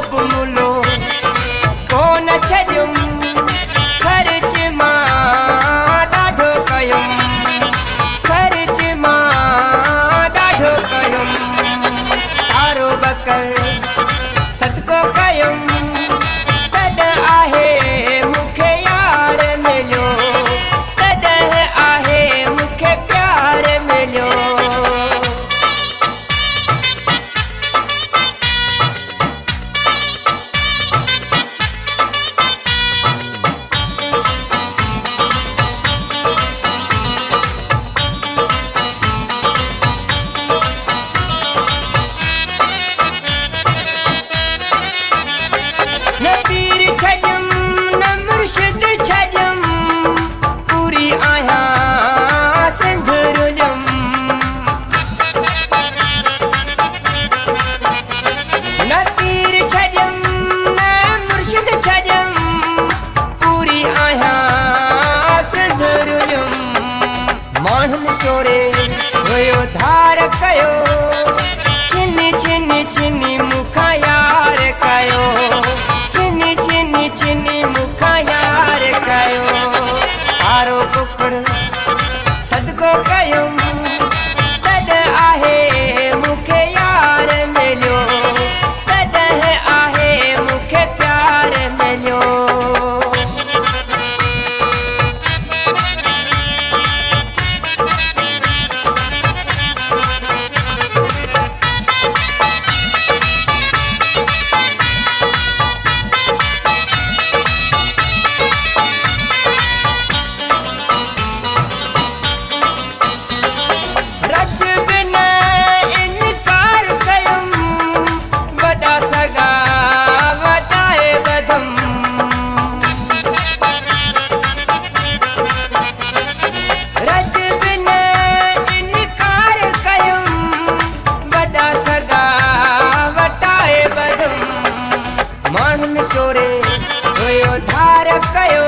बि मुलो कोन छॾियुम, ख़र्च मां ॾाढो कयुम, ख़र्च मां ॾाढो कयुम। तारो बकर सदको कयुम, तॾहिं आहे मूंखे यार मिलियो, तॾहिं आहे मूंखे प्यार मिलियो। न पीर छॾियुम न मुर्शिद छॾियुम, पूरी आहियां सिंध रुलियुम। न पीर छॾियुम न मुर्शिद छॾियुम, पूरी आहियां सिंध रुलियुम। माण्हुनि चोरे हुयो धार कयो, चिनी चिनी चिनी मूंखां यार कयो, चिनी चिनी चिनी मूंखां यार कयो। तारो कुकड़ सदको कयुम, तॾहिं आहे मूंखे यार मिलियो, तॾहिं आहे मूंखे प्यार मिलियो। रज बिन इनकार कयुम, वॾा सॻा वटाए वधुम। रज बिन इनकार कयुम, वॾा सॻा वटाए वधुम। माण्हुनि चोरे हुयो धार कयो,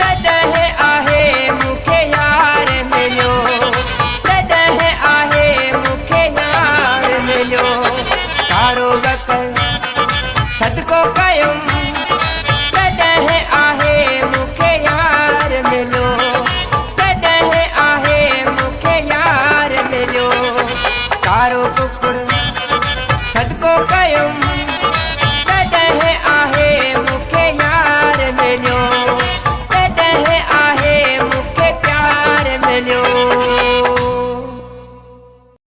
तॾहिं आहे मूंखे यार मिलियो, तॾहिं आहे मूंखे यार मिलियो। तारो बकर सदको कयुम, तॾहिं आहे मूंखे यार मिलियो, तॾहिं आहे मूंखे यार मिलियो। तारो कुकड़ सदको कयुम,